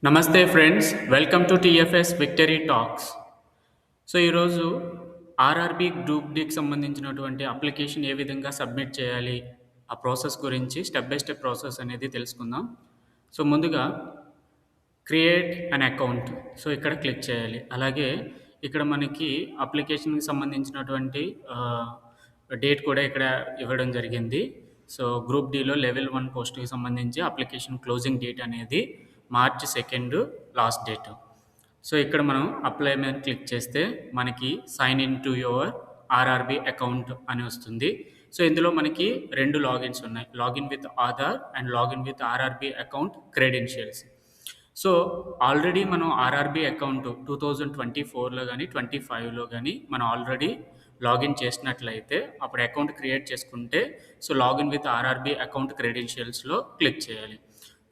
నమస్తే friends, welcome to TFS victory talks. So, ఈరోజు RRB group డీకి సంబంధించినటువంటి అప్లికేషన్ ఏ విధంగా సబ్మిట్ చేయాలి, ఆ ప్రాసెస్ గురించి స్టెప్ బై స్టెప్ ప్రాసెస్ అనేది తెలుసుకుందాం. సో, ముందుగా క్రియేట్ అన్ అకౌంట్. సో, ఇక్కడ క్లిక్ చేయాలి. అలాగే ఇక్కడ మనకి అప్లికేషన్‌కి సంబంధించినటువంటి డేట్ కూడా ఇక్కడ ఇవ్వడం జరిగింది. సో, గ్రూప్ డీలో లెవెల్ 1 పోస్ట్‌కి సంబంధించి అప్లికేషన్ క్లోజింగ్ డేట్ అనేది మార్చ్ 2 లాస్ట్ డేట్. సో, ఇక్కడ మనం అప్లై మీద క్లిక్ చేస్తే మనకి sign in to your RRB account అని వస్తుంది. సో, ఇందులో మనకి 2 లాగిన్స్ ఉన్నాయి. Login with Aadhaar and login with RRB account credentials. So, already మనం ఆర్ఆర్‌బీ అకౌంట్ 2024లో గాని, 25లో గాని మనం ఆల్రెడీ లాగిన్ చేసినట్లయితే అప్పుడు అకౌంట్ క్రియేట్ చేసుకుంటే so, login with RRB account క్రెడెన్షియల్స్‌లో క్లిక్ చేయాలి.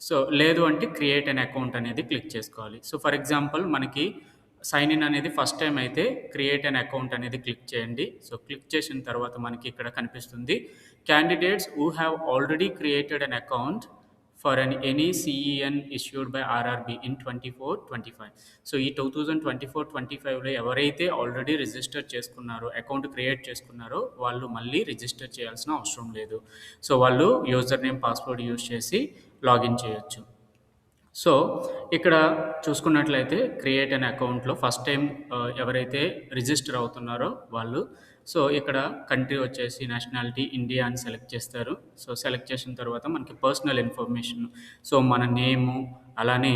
సో, లేదు అంటే క్రియేట్ అన్ అకౌంట్ అనేది క్లిక్ చేసుకోవాలి. సో, ఫర్ ఎగ్జాంపుల్ మనకి సైన్ ఇన్ అనేది ఫస్ట్ టైమ్ అయితే క్రియేట్ అన్ అకౌంట్ అనేది క్లిక్ చేయండి. సో, క్లిక్ చేసిన తర్వాత మనకి ఇక్కడ కనిపిస్తుంది. Candidates who have already created an account for any CEN issued by RRB in 24, 25. So, ఈ 2024, 25లో ఎవరైతే ఆల్రెడీ రిజిస్టర్ చేసుకున్నారో, అకౌంట్ క్రియేట్ చేసుకున్నారో వాళ్ళు మళ్ళీ రిజిస్టర్ చేయాల్సిన అవసరం లేదు. సో, వాళ్ళు యూజర్ నేమ్, పాస్వర్డ్ యూజ్ చేసి లాగిన్ చేయొచ్చు. సో, ఇక్కడ చూసుకున్నట్లయితే క్రియేట్ అన్ అకౌంట్‌లో ఫస్ట్ టైమ్ ఎవరైతే రిజిస్టర్ అవుతున్నారో వాళ్ళు. సో, ఇక్కడ కంట్రీ వచ్చేసి నేషనాలిటీ ఇండియా అని సెలెక్ట్ చేస్తారు. సో, సెలెక్ట్ చేసిన తర్వాత మనకి పర్సనల్ ఇన్ఫర్మేషన్. సో, మన నేము అలానే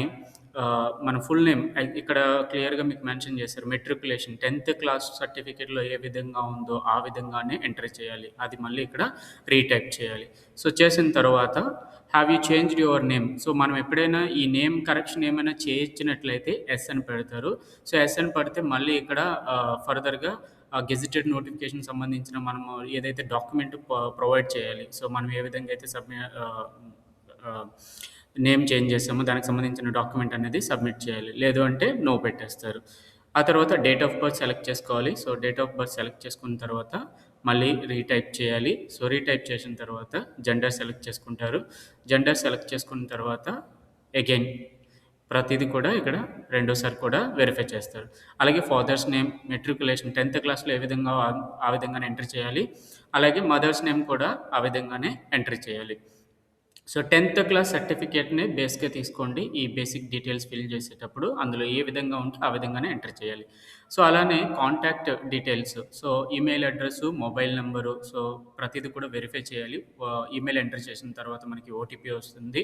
మన ఫుల్ నేమ్ ఇక్కడ క్లియర్‌గా మీకు మెన్షన్ చేశారు. మెట్రిక్యులేషన్ 10థ్ క్లాస్ సర్టిఫికేట్‌లో ఏ విధంగా ఉందో ఆ విధంగానే ఎంటర్ చేయాలి. అది మళ్ళీ ఇక్కడ రీటైప్ చేయాలి. సో, చేసిన తర్వాత have you changed your name. So, మనం ఎప్పుడైనా ఈ నేమ్ కరెక్షన్ ఏమైనా చేయించినట్లయితే ఎస్ అని పెడతారు. సో, ఎస్ అని పెడితే మళ్ళీ ఇక్కడ ఫర్దర్‌గా గెజిటెడ్ నోటిఫికేషన్ సంబంధించిన మనము ఏదైతే డాక్యుమెంట్ ప్రొవైడ్ చేయాలి. సో, మనం ఏ విధంగా అయితే ఆహ్, నేమ్ చేంజ్ చేసామో దానికి సంబంధించిన డాక్యుమెంట్ అనేది సబ్మిట్ చేయాలి. లేదు అంటే నో పెట్టేస్తారు. ఆ తర్వాత డేట్ ఆఫ్ బర్త్ సెలెక్ట్ చేసుకోవాలి. So, date of birth select చేసుకున్న తర్వాత మళ్ళీ రీటైప్ చేయాలి. సో, రీటైప్ చేసిన తర్వాత జెండర్ సెలెక్ట్ చేసుకుంటారు. జెండర్ సెలెక్ట్ చేసుకున్న తర్వాత అగైన్ ప్రతీది కూడా ఇక్కడ రెండోసారి కూడా వెరిఫై చేస్తారు. అలాగే ఫాదర్స్ నేమ్, మెట్రిక్యులేషన్ 10థ్ క్లాస్‌లో ఏ విధంగా ఆ విధంగానే ఎంటర్ చేయాలి. అలాగే మదర్స్ నేమ్ కూడా ఆ విధంగానే ఎంటర్ చేయాలి. సో, 10థ్ క్లాస్ సర్టిఫికేట్‌ని బేస్‌గా తీసుకోండి. ఈ బేసిక్ డీటెయిల్స్ ఫిల్ చేసేటప్పుడు అందులో ఏ విధంగా ఉంటే ఆ విధంగానే ఎంటర్ చేయాలి. సో, అలానే contact details. So, email address, mobile number. So, ప్రతీది కూడా వెరిఫై చేయాలి. ఈమెయిల్ ఎంటర్ చేసిన తర్వాత మనకి ఓటీపీ వస్తుంది.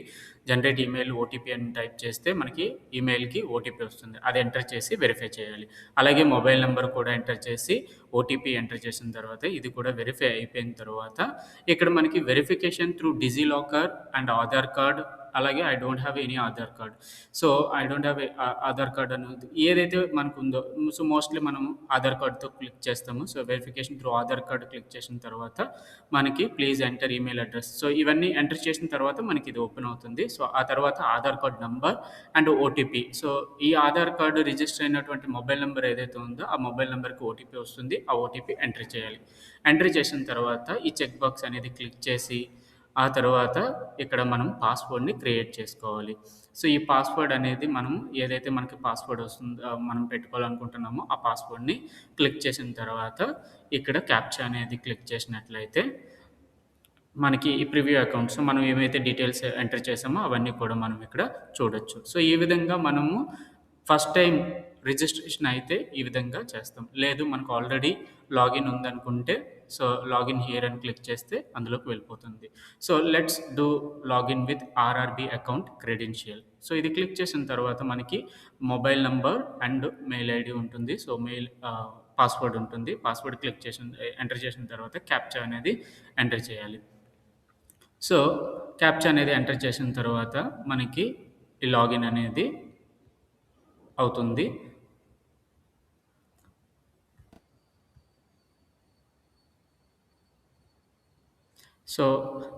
జనరేట్ ఈమెయిల్ ఓటీపీ అని టైప్ చేస్తే మనకి ఈమెయిల్‌కి ఓటీపీ వస్తుంది. అది ఎంటర్ చేసి వెరిఫై చేయాలి. అలాగే మొబైల్ నంబర్ కూడా ఎంటర్ చేసి ఓటీపీ ఎంటర్ చేసిన తర్వాత ఇది కూడా వెరిఫై అయిపోయిన తర్వాత ఇక్కడ మనకి verification through DigiLocker and Aadhaar card. అలాగే I don't have any Aadhaar card. So, I don't have Aadhaar card అనేది ఏదైతే మనకుందో. సో, మోస్ట్‌లీ మనం ఆధార్ కార్డ్‌తో క్లిక్ చేస్తాము. So, verification through Aadhaar card click చేసిన తర్వాత మనకి please enter email address. So, ఇవన్నీ ఎంటర్ చేసిన తర్వాత మనకి ఇది ఓపెన్ అవుతుంది. సో, ఆ తర్వాత Aadhaar card number and OTP. So, ఈ ఆధార్ కార్డ్ రిజిస్టర్ అయినటువంటి మొబైల్ నంబర్ ఏదైతే ఉందో ఆ మొబైల్ నంబర్‌కి ఓటీపీ వస్తుంది. ఆ ఓటీపీ ఎంటర్ చేయాలి. ఎంటర్ చేసిన తర్వాత ఈ చెక్ బాక్స్ అనేది క్లిక్ చేసి ఆ తర్వాత ఇక్కడ మనం పాస్వర్డ్‌ని క్రియేట్ చేసుకోవాలి. సో, ఈ పాస్వర్డ్ అనేది మనం ఏదైతే మనకి పాస్వర్డ్ వస్తుందో మనం పెట్టుకోవాలనుకుంటున్నామో ఆ పాస్వర్డ్‌ని క్లిక్ చేసిన తర్వాత ఇక్కడ క్యాప్చా అనేది క్లిక్ చేసినట్లయితే మనకి ఈ ప్రివ్యూ అకౌంట్స్ మనం ఏమైతే డీటెయిల్స్ ఎంటర్ చేసామో అవన్నీ కూడా మనం ఇక్కడ చూడొచ్చు. సో, ఈ విధంగా మనము ఫస్ట్ టైమ్ రిజిస్ట్రేషన్ అయితే ఈ విధంగా చేస్తాం. లేదు మనకు ఆల్రెడీ లాగిన్ ఉందనుకుంటే సో, లాగిన్ హియర్ అని క్లిక్ చేస్తే అందులోకి వెళ్ళిపోతుంది. So, let's do login with RRB account credential. So, ఇది క్లిక్ చేసిన తర్వాత మనకి mobile number and mail ID ఉంటుంది. సో, పాస్వర్డ్ ఉంటుంది. పాస్వర్డ్ క్లిక్ చేసిన ఎంటర్ చేసిన తర్వాత క్యాప్చా అనేది ఎంటర్ చేయాలి. సో, క్యాప్చా అనేది ఎంటర్ చేసిన తర్వాత మనకి ఈ లాగిన్ అనేది అవుతుంది. సో,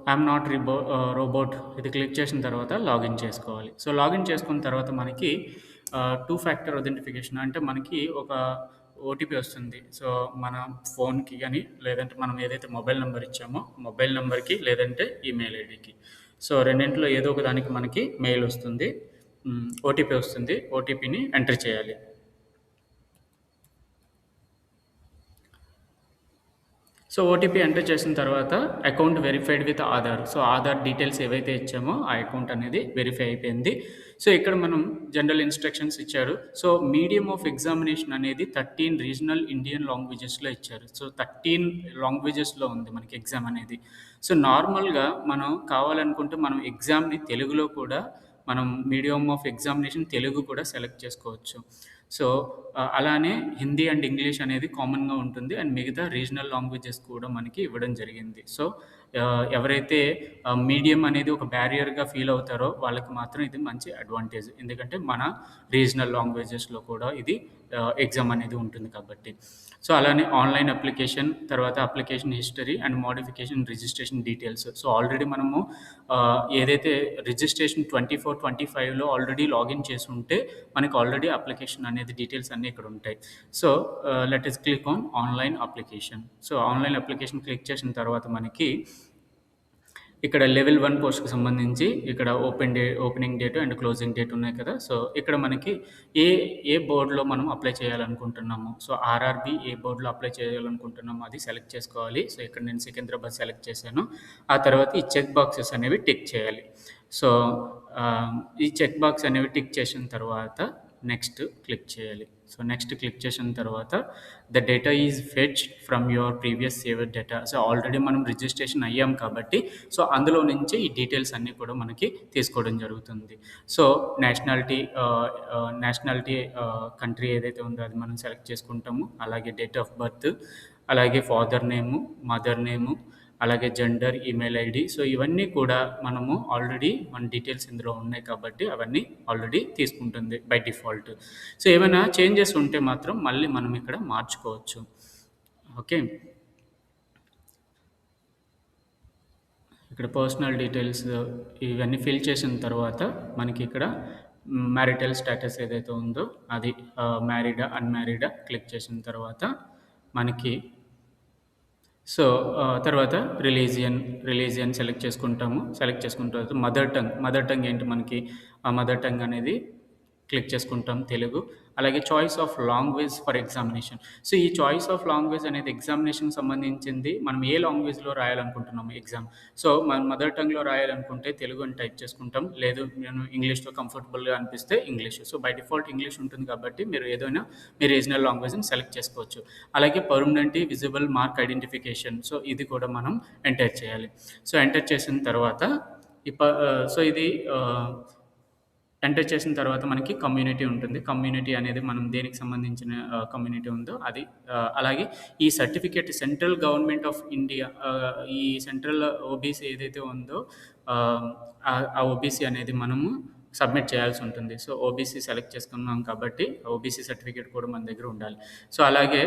ఐయామ్ నాట్ రోబోట్ ఇది క్లిక్ చేసిన తర్వాత లాగిన్ చేసుకోవాలి. సో, లాగిన్ చేసుకున్న తర్వాత మనకి 2 ఫ్యాక్టర్ అథెంటిఫికేషన్ అంటే మనకి ఒక ఓటీపీ వస్తుంది. సో, మన ఫోన్‌కి గాని లేదంటే మనం ఏదైతే మొబైల్ నంబర్ ఇచ్చామో మొబైల్ నంబర్‌కి లేదంటే ఈమెయిల్ ఐడీకి. సో, రెండిట్లో ఏదో ఒక దానికి మనకి మెయిల్ వస్తుంది. ఓటీపీ వస్తుంది. ఓటీపీని ఎంటర్ చేయాలి. సో, ఓటీపీ ఎంటర్ చేసిన తర్వాత account verified with Aadhaar. So, Aadhaar details ఏవైతే ఇచ్చామో ఆ అకౌంట్ అనేది వెరిఫై అయిపోయింది. సో, ఇక్కడ మనం జనరల్ ఇన్‌స్ట్రక్షన్స్ ఇచ్చారు. సో, మీడియం ఆఫ్ ఎగ్జామినేషన్ అనేది 13 రీజనల్ ఇండియన్ లాంగ్వేజెస్‌లో ఇచ్చారు. సో, 13 లాంగ్వేజెస్‌లో ఉంది మనకి ఎగ్జామ్ అనేది. సో, నార్మల్‌గా మనం కావాలనుకుంటే మనం ఎగ్జామ్‌ని తెలుగులో కూడా మనం మీడియం ఆఫ్ ఎగ్జామినేషన్ తెలుగు కూడా సెలెక్ట్ చేసుకోవచ్చు. సో, అలానే హిందీ అండ్ ఇంగ్లీష్ అనేది కామన్‌గా ఉంటుంది. అండ్ మిగతా రీజనల్ లాంగ్వేజెస్ కూడా మనకి ఇవ్వడం జరిగింది. సో, ఎవరైతే మీడియం అనేది ఒక బ్యారియర్‌గా ఫీల్ అవుతారో వాళ్ళకి మాత్రం ఇది మంచి అడ్వాంటేజ్. ఎందుకంటే మన రీజనల్ లాంగ్వేజెస్‌లో కూడా ఇది ఎగ్జామ్ అనేది ఉంటుంది కాబట్టి. సో, అలానే ఆన్‌లైన్ అప్లికేషన్, తర్వాత application history and modification registration details. So, already మనము ఏదైతే రిజిస్ట్రేషన్ 24, 25లో ఆల్రెడీ లాగిన్ చేసుంటే మనకి ఆల్రెడీ అప్లికేషన్ అనేది డీటెయిల్స్ అన్నీ ఇక్కడ ఉంటాయి. So, let us click on online application. So, online application click చేసిన తర్వాత మనకి ఇక్కడ లెవెల్ 1 పోస్ట్‌కి సంబంధించి ఇక్కడ opening date and closing date ఉన్నాయి కదా! సో, ఇక్కడ మనకి ఏ ఏ బోర్డ్‌లో మనం అప్లై చేయాలనుకుంటున్నాము. సో, ఆర్ఆర్‌బీ ఏ బోర్డ్‌లో అప్లై చేయాలనుకుంటున్నామో అది సెలెక్ట్ చేసుకోవాలి. సో, ఇక్కడ నేను సికింద్రాబాద్ సెలెక్ట్ చేశాను. ఆ తర్వాత ఈ చెక్ బాక్సెస్ అనేవి టిక్ చేయాలి. సో, ఈ చెక్ బాక్స్ అనేవి టిక్ చేసిన తర్వాత నెక్స్ట్ క్లిక్ చేయాలి. సో, నెక్స్ట్ క్లిక్ చేసిన తర్వాత the data is fetched from your previous saved data. So, already మనం రిజిస్ట్రేషన్ అయ్యాం కాబట్టి సో, అందులో నుంచి ఈ డీటెయిల్స్ అన్నీ కూడా మనకి తీసుకోవడం జరుగుతుంది. సో, నేషనాలిటీ కంట్రీ ఏదైతే ఉందో అది మనం సెలెక్ట్ చేసుకుంటాము. అలాగే డేట్ ఆఫ్ బర్త్, అలాగే ఫాదర్ నేము, మదర్ నేము, అలాగే జెండర్, ఈమెయిల్ ఐడీ. సో, ఇవన్నీ కూడా మనము ఆల్రెడీ మన డీటెయిల్స్ ఇందులో ఉన్నాయి కాబట్టి అవన్నీ ఆల్రెడీ తీసుకుంటుంది బై డిఫాల్ట్. సో, ఏమైనా చేంజెస్ ఉంటే మాత్రం మళ్ళీ మనం ఇక్కడ మార్చుకోవచ్చు. ఓకే. ఇక్కడ పర్సనల్ డీటెయిల్స్ ఇవన్నీ ఫిల్ చేసిన తర్వాత మనకి ఇక్కడ మ్యారిటల్ స్టేటస్ ఏదైతే ఉందో అది మ్యారీడా, అన్‌మ్యారీడా క్లిక్ చేసిన తర్వాత మనకి సో, తర్వాత రిలీజియన్ సెలెక్ట్ చేసుకుంటాము. సెలెక్ట్ చేసుకున్న తర్వాత మదర్ టంగ్ ఏంటి మనకి ఆ మదర్ టంగ్ అనేది క్లిక్ చేసుకుంటాం తెలుగు. అలాగే choice of language for examination. So, ఈ చాయిస్ ఆఫ్ లాంగ్వేజ్ అనేది ఎగ్జామినేషన్‌కి సంబంధించింది. మనం ఏ లాంగ్వేజ్‌లో రాయాలనుకుంటున్నాము ఎగ్జామ్. సో, మన మదర్ టంగ్‌లో రాయాలనుకుంటే తెలుగు అని టైప్ చేసుకుంటాం. లేదు నేను ఇంగ్లీష్‌లో కంఫర్టబుల్‌గా అనిపిస్తే English. So, by default English ఉంటుంది కాబట్టి మీరు ఏదైనా మీ రీజనల్ లాంగ్వేజ్‌ని సెలెక్ట్ చేసుకోవచ్చు. అలాగే permanent visible mark identification. So, ఇది కూడా మనం ఎంటర్ చేయాలి. సో, ఎంటర్ చేసిన తర్వాత సో, ఇది ఎంటర్ చేసిన తర్వాత మనకి కమ్యూనిటీ ఉంటుంది. కమ్యూనిటీ అనేది మనం దేనికి సంబంధించిన కమ్యూనిటీ ఉందో అది. అలాగే ఈ certificate central government of India ఈ సెంట్రల్ ఓబీసీ ఏదైతే ఉందో ఆ ఓబీసీ అనేది మనము సబ్మిట్ చేయాల్సి ఉంటుంది. సో, ఓబీసీ సెలెక్ట్ చేసుకున్నాం కాబట్టి ఓబీసీ సర్టిఫికేట్ కూడా మన దగ్గర ఉండాలి. సో, అలాగే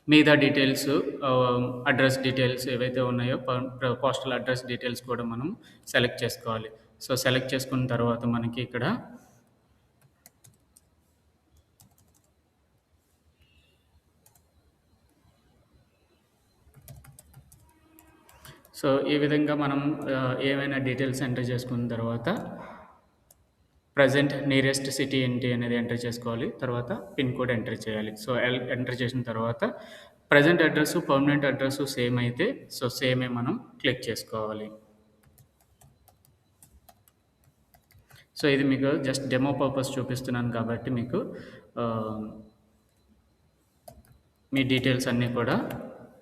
మిగతా డీటెయిల్స్ అడ్రస్ డీటెయిల్స్ ఏవైతే ఉన్నాయో పోస్టల్ అడ్రస్ డీటెయిల్స్ కూడా మనం సెలెక్ట్ చేసుకోవాలి. సో, సెలెక్ట్ చేసుకున్న తర్వాత మనకి ఇక్కడ సో, ఈ విధంగా మనం ఏవైనా డీటెయిల్స్ ఎంటర్ చేసుకున్న తర్వాత ప్రెజెంట్ నియరెస్ట్ సిటీ ఏంటి అనేది ఎంటర్ చేసుకోవాలి. తర్వాత పిన్ కోడ్ ఎంటర్ చేయాలి. సో, ఎంటర్ చేసిన తర్వాత present address, permanent address same అయితే సో, సేమే మనం క్లిక్ చేసుకోవాలి. సో, ఇది మీకు జస్ట్ డెమో పర్పస్ చూపిస్తున్నాను కాబట్టి మీకు మీ డీటెయిల్స్ అన్నీ కూడా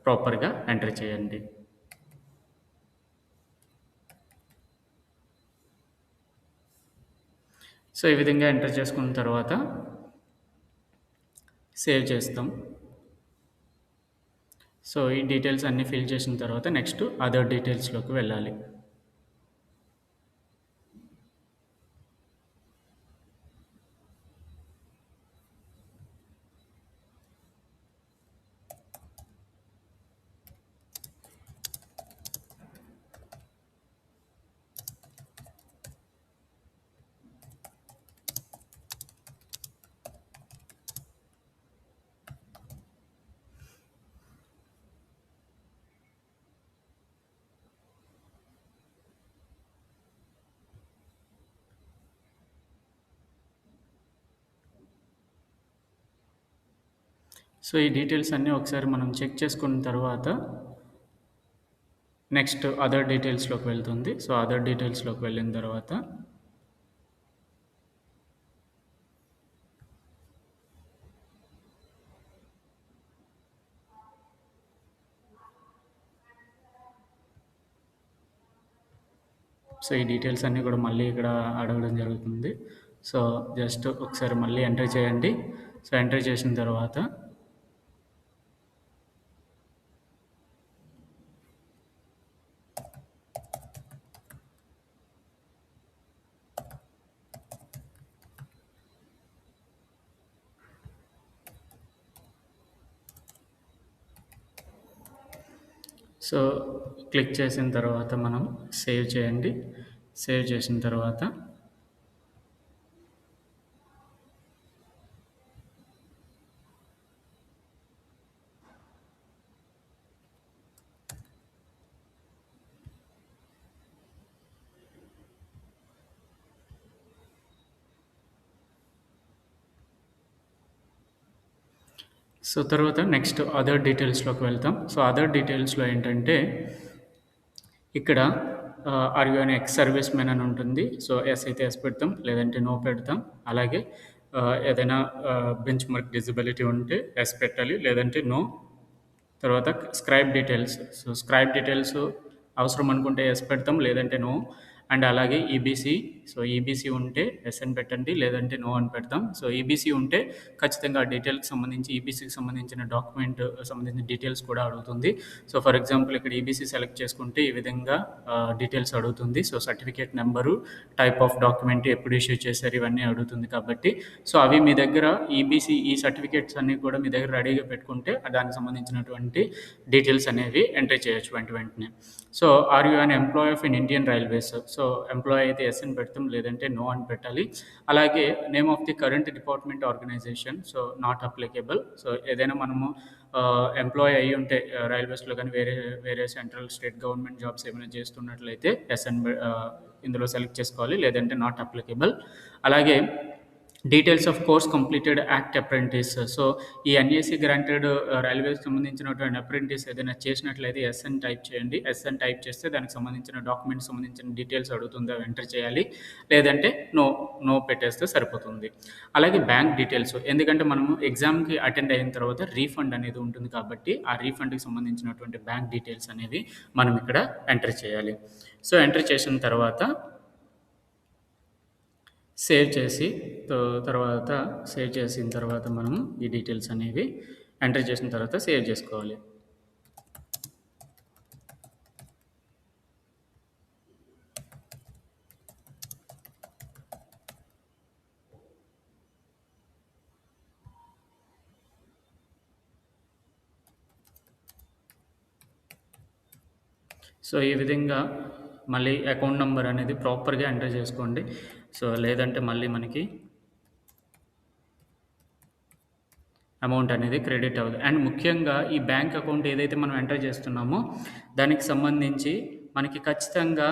ప్రాపర్‌గా ఎంటర్ చేయండి. సో, ఈ విధంగా ఎంటర్ చేసుకున్న తర్వాత సేవ్ చేస్తాం. సో, ఈ డీటెయిల్స్ అన్నీ ఫిల్ చేసిన తర్వాత నెక్స్ట్ అదర్ డీటెయిల్స్‌లోకి వెళ్ళాలి. సో, ఈ డీటెయిల్స్ అన్నీ ఒకసారి మనం చెక్ చేసుకున్న తర్వాత నెక్స్ట్ అదర్ డీటెయిల్స్‌లోకి వెళ్తుంది. సో, అదర్ డీటెయిల్స్‌లోకి వెళ్ళిన తర్వాత సో, ఈ డీటెయిల్స్ అన్నీ కూడా మళ్ళీ ఇక్కడ అడగడం జరుగుతుంది. సో, జస్ట్ ఒకసారి మళ్ళీ ఎంటర్ చేయండి. సో, ఎంటర్ చేసిన తర్వాత సో, క్లిక్ చేసిన తర్వాత మనం సేవ్ చేయండి. సేవ్ చేసిన తర్వాత సో, తర్వాత నెక్స్ట్ అదర్ డీటెయిల్స్‌లోకి వెళ్తాం. సో, అదర్ డీటెయిల్స్‌లో ఏంటంటే ఇక్కడ are you an ex service men అని ఉంటుంది. సో, యెస్ అయితే యెస్ పెడతాం. లేదంటే నో పెడతాం. అలాగే ఏదైనా బెంచ్ మార్క్ డిజబిలిటీ ఉంటే యెస్ పెట్టాలి. లేదంటే నో. తర్వాత scribe details. So, scribe details అవసరం అనుకుంటే యెస్ పెడతాం. లేదంటే నో. అండ్ అలాగే ఈబీసీ. సో, ఈబీసీ ఉంటే యెస్ అని పెట్టండి. లేదంటే నో అని పెడతాం. సో, ఈబీసీ ఉంటే ఖచ్చితంగా ఆ డీటెయిల్‌కి సంబంధించి ఈబీసీకి సంబంధించిన డాక్యుమెంట్ సంబంధించిన డీటెయిల్స్ కూడా అడుగుతుంది. సో, ఫర్ ఎగ్జాంపుల్ ఇక్కడ ఈబీసీ సెలెక్ట్ చేసుకుంటే ఈ విధంగా డీటెయిల్స్ అడుగుతుంది. So, certificate number, type of document, ఎప్పుడు ఇష్యూ చేశారు ఇవన్నీ అడుగుతుంది కాబట్టి సో, అవి మీ దగ్గర ఈబీసీ ఈ సర్టిఫికేట్స్ అన్నీ కూడా మీ దగ్గర రెడీగా పెట్టుకుంటే దానికి సంబంధించినటువంటి డీటెయిల్స్ అనేవి ఎంట్రీ చేయొచ్చు వెంటనే. So, are you an employee of in Indian railways? So, employee అయితే యెస్ అని పెడతాం. లేదంటే నో అని పెట్టాలి. అలాగే name of the current department organisation. So, not applicable. So, ఏదైనా మనము ఎంప్లాయీ అయ్యి ఉంటే రైల్వేస్‌లో గానీ వేరే సెంట్రల్, స్టేట్ గవర్నమెంట్ జాబ్స్ ఏమైనా చేస్తున్నట్లయితే యెస్ అని ఇందులో సెలెక్ట్ చేసుకోవాలి. లేదంటే నాట్ అప్లికేబుల్. అలాగే details of course completed act apprentice. So, ఈ ఎన్ఏసీ గ్రాంటెడ్ రైల్వేస్‌కి సంబంధించినటువంటి అప్రెంటిస్ ఏదైనా చేసినట్లయితే యెస్ అని టైప్ చేయండి. యెస్ అని టైప్ చేస్తే దానికి సంబంధించిన డాక్యుమెంట్స్ సంబంధించిన డీటెయిల్స్ అడుగుతుంది. అవి ఎంటర్ చేయాలి. లేదంటే నో, నో పెట్టేస్తే సరిపోతుంది. అలాగే బ్యాంక్ డీటెయిల్స్. ఎందుకంటే మనము ఎగ్జామ్‌కి అటెండ్ అయిన తర్వాత రీఫండ్ అనేది ఉంటుంది కాబట్టి, ఆ రీఫండ్‌కి సంబంధించినటువంటి బ్యాంక్ డీటెయిల్స్ అనేవి మనం ఇక్కడ ఎంటర్ చేయాలి. సో, ఎంటర్ చేసిన తర్వాత సేవ్ చేసి తర్వాత సేవ్ చేసిన తర్వాత మనము ఈ డీటెయిల్స్ అనేవి ఎంటర్ చేసిన తర్వాత సేవ్ చేసుకోవాలి. సో, ఈ విధంగా మళ్ళీ అకౌంట్ నంబర్ అనేది ప్రాపర్‌గా ఎంటర్ చేసుకోండి. సో, లేదంటే మళ్ళీ మనకి అమౌంట్ అనేది క్రెడిట్ అవ్వదు. అండ్ ముఖ్యంగా ఈ బ్యాంక్ అకౌంట్ ఏదైతే మనం ఎంటర్ చేస్తున్నామో దానికి సంబంధించి మనకి ఖచ్చితంగా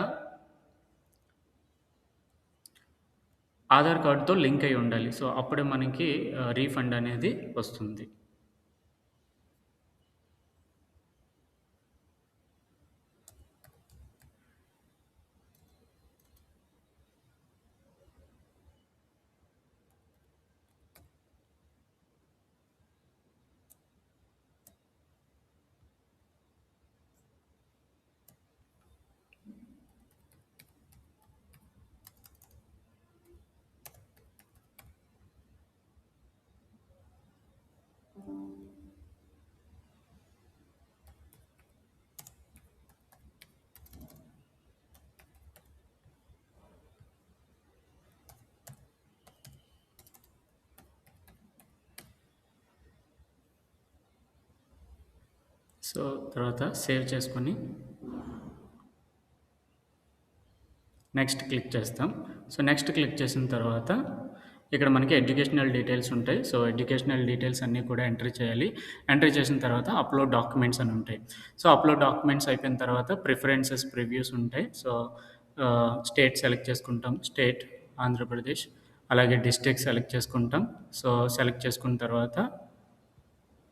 ఆధార్ కార్డ్‌తో లింక్ అయ్యి ఉండాలి. సో, అప్పుడే మనకి రీఫండ్ అనేది వస్తుంది. సో, తర్వాత సేవ్ చేసుకొని నెక్స్ట్ క్లిక్ చేస్తాం. సో, నెక్స్ట్ క్లిక్ చేసిన తర్వాత ఇక్కడ మనకి ఎడ్యుకేషనల్ డీటెయిల్స్ ఉంటాయి. సో, ఎడ్యుకేషనల్ డీటెయిల్స్ అన్నీ కూడా ఎంటర్ చేయాలి. ఎంటర్ చేసిన తర్వాత అప్‌లోడ్ డాక్యుమెంట్స్ అని ఉంటాయి. సో, అప్‌లోడ్ డాక్యుమెంట్స్ అయిపోయిన తర్వాత ప్రిఫరెన్సెస్, ప్రివ్యూస్ ఉంటాయి. సో, స్టేట్ సెలెక్ట్ చేసుకుంటాం. స్టేట్ ఆంధ్రప్రదేశ్. అలాగే డిస్ట్రిక్ట్ సెలెక్ట్ చేసుకుంటాం. సో, సెలెక్ట్ చేసుకున్న తర్వాత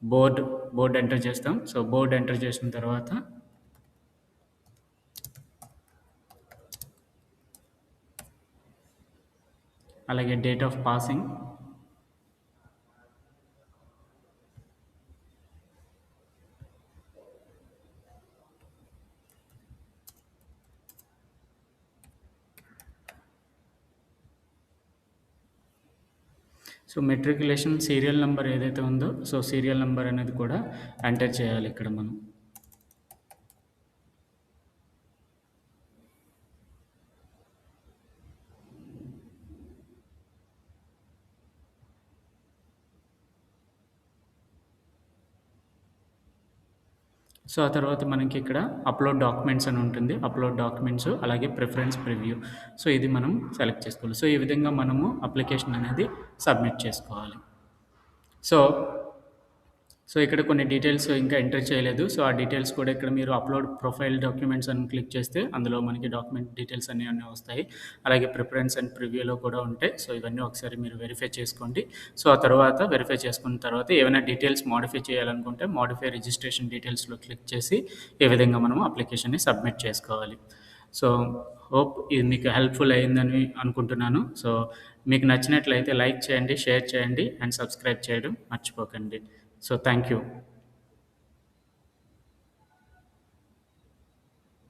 బోర్డ్ బోర్డ్ ఎంటర్ చేస్తాం. సో బోర్డ్ ఎంటర్ చేసిన తర్వాత అలాగే date of passing, so matriculation serial number ఏదైతే ఉందో సో సీరియల్ నెంబర్ అనేది కూడా ఎంటర్ చేయాలి ఇక్కడ మనం. సో ఆ తర్వాత మనకి ఇక్కడ అప్లోడ్ డాక్యుమెంట్స్ అని ఉంటుంది. అప్లోడ్ డాక్యుమెంట్స్ అలాగే ప్రిఫరెన్స్ ప్రివ్యూ. సో ఇది మనం సెలెక్ట్ చేసుకోవాలి. సో ఈ విధంగా మనము అప్లికేషన్ అనేది సబ్మిట్ చేసుకోవాలి. సో ఇక్కడ కొన్ని డీటెయిల్స్ ఇంకా ఎంటర్ చేయలేదు. సో ఆ డీటెయిల్స్ కూడా ఇక్కడ మీరు అప్లోడ్ ప్రొఫైల్ డాక్యుమెంట్స్ అని క్లిక్ చేస్తే అందులో మనకి డాక్యుమెంట్ డీటెయిల్స్ అన్నీ వస్తాయి. అలాగే ప్రిఫరెన్స్ అండ్ ప్రివ్యూలో కూడా ఉంటాయి. సో ఇవన్నీ ఒకసారి మీరు వెరిఫై చేసుకోండి. సో ఆ తర్వాత వెరిఫై చేసుకున్న తర్వాత ఏమైనా డీటెయిల్స్ మోడిఫై చేయాలనుకుంటే మోడిఫై రిజిస్ట్రేషన్ డీటెయిల్స్లో క్లిక్ చేసి ఈ విధంగా మనం అప్లికేషన్ని సబ్మిట్ చేసుకోవాలి. సో హోప్ ఇది మీకు హెల్ప్ఫుల్ అయిందని అనుకుంటున్నాను. సో మీకు నచ్చినట్లయితే లైక్ చేయండి, షేర్ చేయండి అండ్ సబ్స్క్రైబ్ చేయడం మర్చిపోకండి. So thank you.